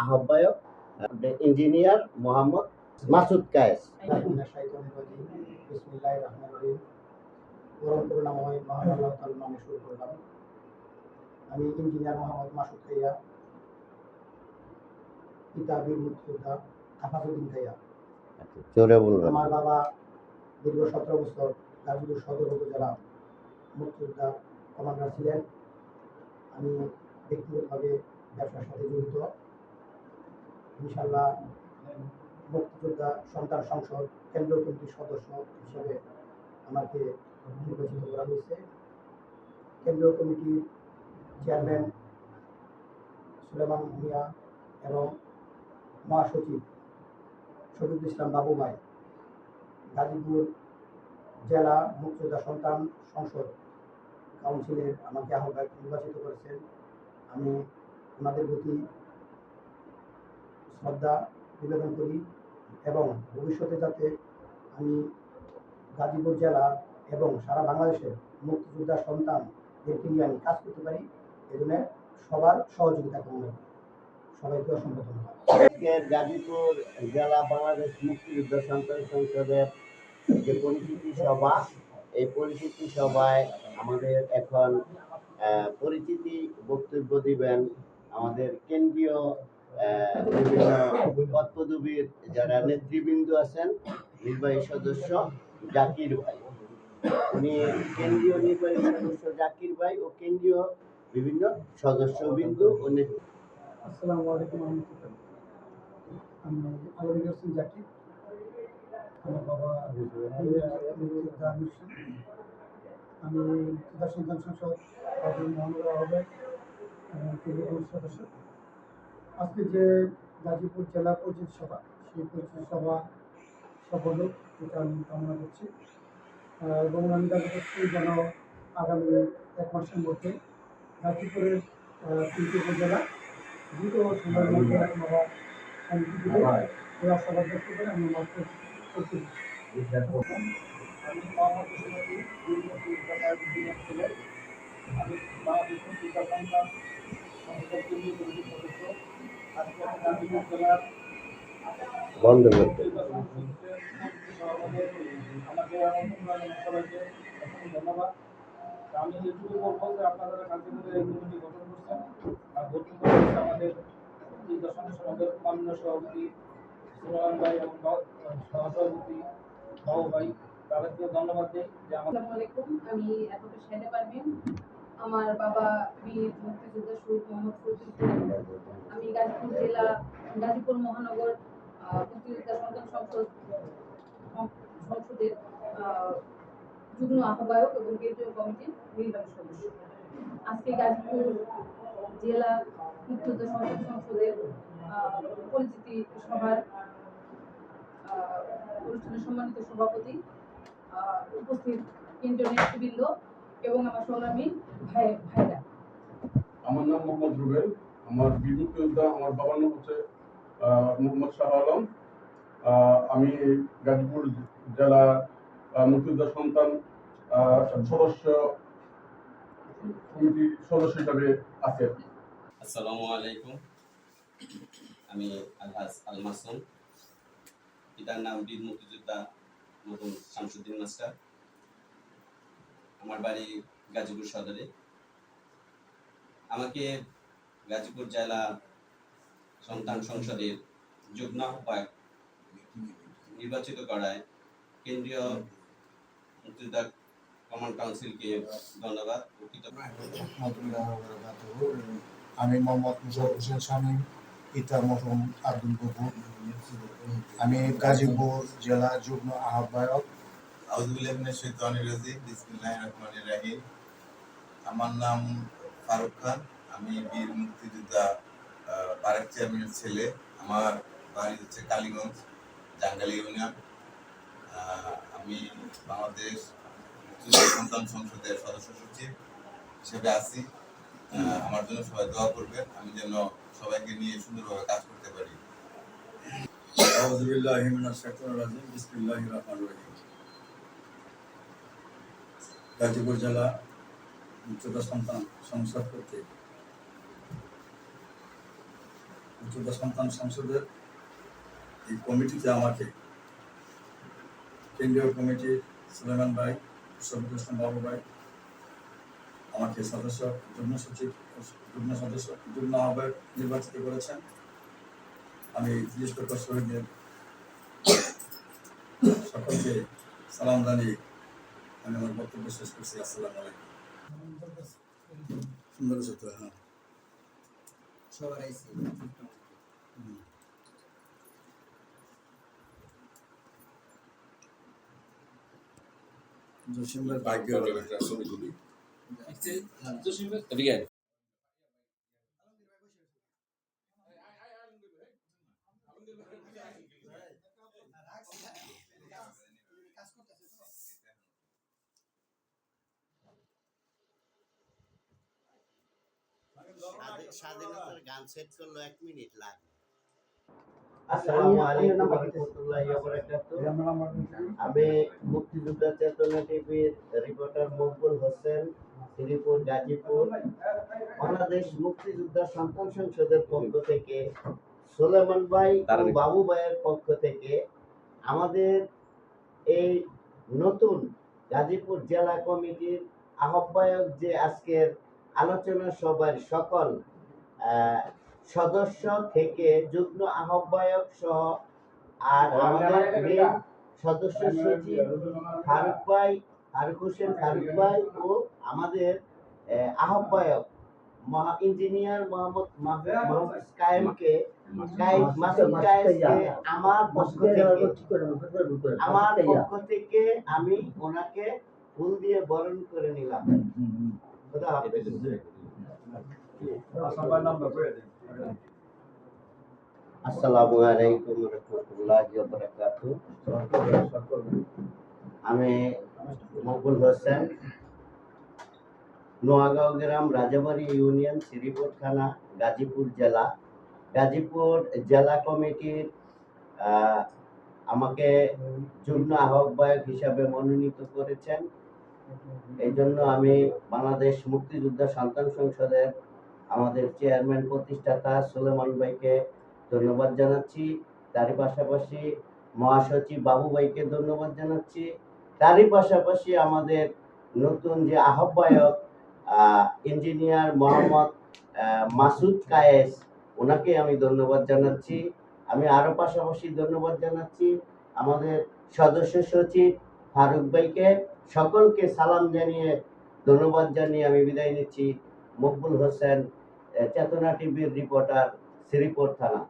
আহ্বায়ক ইঞ্জিনিয়ার মোহাম্মদ মাসুদ কায়েস। আমি ইঞ্জিনিয়ার মোহাম্মদ মাসুদ খাইয়া, পিতা বীর মুক্তিযোদ্ধা আফাজউদ্দিন খাইয়া। আমার বাবা দীর্ঘ 17 বছর গাজীপুর সদর উপজেলা মুক্তিযোদ্ধা কমান্ডার ছিলেন। আমি ব্যক্তিগতভাবে ব্যবসার সাথে জড়িত। ইনশাআল্লাহ মুক্তিযোদ্ধা সন্তান সংসদ কেন্দ্রীয় কমিটির সদস্য হিসেবে আমাকে নির্বাচিত করা হয়েছে। কেন্দ্রীয় কমিটির চেয়ারম্যান সুলেমান মিয়া এবং মহাসচিব শফিকুল ইসলাম বাবু ভাই গাজীপুর জেলা মুক্তিযোদ্ধা সন্তান সংসদ কাউন্সিলের আমাকে আহ্বায়ক নির্বাচিত করেছেন। আমি ওনাদের প্রতি শ্রদ্ধা নিবেদন করি এবং ভবিষ্যতে যাতে আমি গাজীপুর জেলা এবং সারা বাংলাদেশের মুক্তিযোদ্ধা সন্তানদেরকে নিয়ে আমি কাজ করতে পারি, এজন্য সবার সহযোগিতা কামনা করি। সবাইকে অসংখ্য ধন্যবাদ। গাজীপুর জেলা বাংলাদেশ মুক্তিযোদ্ধা সন্তান সংসদের যে পরিচিতি সভা, এই পরিচিতি সভায় আমাদের এখন পরিচিতি বক্তব্য দিবেন আমাদের কেন্দ্রীয় বিভিন্ন পদপদবীর যারা নেতৃবৃন্দ আছেন, নির্বাহী সদস্য জাকির ভাই। উনি কেন্দ্রীয় নির্বাহী সদস্য জাকির ভাই ও কেন্দ্রীয় বিভিন্ন সদস্যবৃন্দ ও আসসালামু আলাইকুম। আমি আলমগীর হোসেন জাকির। আমার বাবা আমি মুক্তিযোদ্ধা সন্তান সংসদ মহানগর আহ্বায়ক এবং কেন্দ্রীয় কমিটির সদস্য। আজকে যে গাজীপুর জেলা পরিচিতি সভা, সেই পরিচিতি সভা সফল হোক এটা আমি কামনা করছি এবং আমি দাবি করছি যেন আগামী 1 মাসের মধ্যে গাজীপুরের 3টি উপজেলা দ্রুত সময়ের মধ্যে আপনারা কমিটি দিলে এই আশাবাদ ব্যক্ত করে আমি আমার করতে আমি বাংলাদেশ মুক্তিযোদ্ধা সন্তান সংসদ কেন্দ্রীয় কমিটির সদস্য। আজকে গাজীপুর জেলার বন্ধ করতে আমাকে সবাইকে অসংখ্য ধন্যবাদ। আমি এটুকু বলবো যে আপনারা গাজীপুরে এই কমিটি গঠন করছেন আর গঠন করেছে আমাদের সমাজের মাননীয় সভাপতি সুলেমান ভাই এবং সহসভাপতি বাবু ভাই, তাদেরকে ধন্যবাদ দিই যে আসসালামু আলাইকুম। আমি অ্যাডভোকেট শাহিদা পারভীন। আমার বাবা বীর মুক্তিযোদ্ধা শহীদ মোহাম্মদ ফজলুল। আমি গাজীপুর জেলা গাজীপুর মহানগর মুক্তিযোদ্ধা সন্তান সংসদের যুগ্ম আহ্বায়ক এবং কেন্দ্রীয় কমিটির নির্বাহী সদস্য। আজকে গাজীপুর জেলা মুক্তিযোদ্ধা সন্তান সংসদের পরিচিতি সভার অনুষ্ঠানের সম্মানিত সভাপতি, উপস্থিত কেন্দ্রীয় নেতৃবৃন্দ এবং আমার সংগ্রামী ভাইরা। আমার নাম মোহাম্মদ রুবেল। আমার বীর মুক্তিযোদ্ধা, আমার বাবার নাম হচ্ছে মোহাম্মদ শাহ আলম। আমি গাজীপুর জেলা মুক্তিযোদ্ধা সন্তান সদস্য কমিটির সদস্য হিসাবে আছি আর কি। আসসালামু আলাইকুম। আমি আলহাজ আল মাসুম। পিতার নাম বীর মুক্তিযোদ্ধা নতুন শামসুদ্দিন মাস্টার। আমার বাড়ি গাজীপুর সদরে। আমাকে গাজীপুর জেলা সন্তান সংসদের যুগ্ম আহ্বায়ক নির্বাচিত করায় কেন্দ্রীয় মুক্তিযোদ্ধা কমান্ড কাউন্সিলকে ধন্যবাদ। আমি মোহাম্মদ মুশারফ হোসেন শামীম, পিতা মরহুম আব্দুল গফুর। আমি গাজীপুর জেলা যুগ্ম আহ্বায়ক। আউযুবিল্লাহি মিনাশ শাইতানির রাজিম, বিসমিল্লাহির রহমানির রহিম। আমার নাম ফারুক খান। আমি বীর মুক্তিযোদ্ধা পারেক চেয়ারম্যানের ছেলে। আমার বাড়ি হচ্ছে কালীগঞ্জ, জাঙ্গালী ইউনিয়ন। আমি বাংলাদেশ মুক্তিযোদ্ধা সন্তান সংসদের সদস্য সচিব হিসেবে আছি। আমার জন্য সবাই দোয়া করবেন, আমি যেন সবাইকে নিয়ে সুন্দরভাবে কাজ করতে পারি। আউযুবিল্লাহি মিনাশ শাইতানির রাজিম, বিসমিল্লাহির রহমানির রহিম। গাজীপুর জেলা মুক্তিযোদ্ধা সন্তান সংসদ কর্তৃক মুক্তিযোদ্ধা সন্তান সংসদের এই কমিটিতে আমাকে কেন্দ্রীয় কমিটির সুলেমান ভাই, শফিকুল ইসলাম বাবু ভাই আমাকে সদস্য, যুগ্ম সচিব, যুগ্ম সদস্য, যুগ্ম আহ্বায়ক নির্বাচিত করেছেন। আমি 30 লক্ষ শহীদদের সকলকে সালাম জানিয়ে আমি আমার বক্তব্য শেষ করছি। আসসালামু আলাইকুম। সুন্দর সত্য, হ্যাঁ। জসিম ভাই ভাগ্য স্বাধীনতার গান সেট করলো 1 মিনিট লাগে। আসসালামু আলাইকুম ওয়া রাহমাতুল্লাহি ওয়া বারাকাতুহু। আমি মুক্তিযোদ্ধা চেতনা টিভির রিপোর্টার মকবুল হোসেন, শ্রীপুর গাজীপুর। বাংলাদেশ মুক্তিযোদ্ধা সন্তান সংসদের পক্ষ থেকে, সুলেমান ভাই ও বাবু ভাইয়ের পক্ষ থেকে আমাদের এই নতুন গাজীপুর জেলা কমিটির আহ্বায়ক যে আজকের আলোচনা সভার সকল সদস্য থেকে যুগ্ম আহ্বায়ক সহ আর আমাদের মেন সদস্য সচিব ফারুক ভাই, ফারুক হোসেন ফারুক ভাই ও আমাদের আহ্বায়ক ইঞ্জিনিয়ার মোহাম্মদ কায়েমকে, মাসুদ কায়েমকে আমার পক্ষ থেকে আমি ওনাকে ফুল দিয়ে বরণ করে নিলাম। খোদা হাফেজ। আসসালামু আলাইকুম ওয়া রাহমাতুল্লাহি ওয়া বারাকাতুহু। আমি মকবুল হোসেন, নোয়াগাঁও গ্রাম, রাজাবাড়ি ইউনিয়ন, শ্রীপুর থানা, গাজীপুর জেলা। গাজীপুর জেলা কমিটির আমাকে যুগ্ম আহ্বায়ক হিসাবে মনোনীত করেছেন। এই জন্য আমি বাংলাদেশ মুক্তিযোদ্ধা সন্তান সংসদের আমাদের চেয়ারম্যান প্রতিষ্ঠাতা সুলেমান ভাইকে ধন্যবাদ জানাচ্ছি। তারই পাশাপাশি মহাসচিব বাবু ভাইকে ধন্যবাদ জানাচ্ছি। তারই পাশাপাশি আমাদের নতুন যে আহ্বায়ক ইঞ্জিনিয়ার মোহাম্মদ মাসুদ কায়েস, ওনাকে আমি ধন্যবাদ জানাচ্ছি। আমি আরো পাশাপাশি ধন্যবাদ জানাচ্ছি আমাদের সদস্য সচিব ফারুক ভাইকে। সকলকে সালাম জানিয়ে ধন্যবাদ জানিয়ে আমি বিদায় নিচ্ছি। মকবুল হোসেন, চেতনা টিভির রিপোর্টার, শ্রীপুর থানা।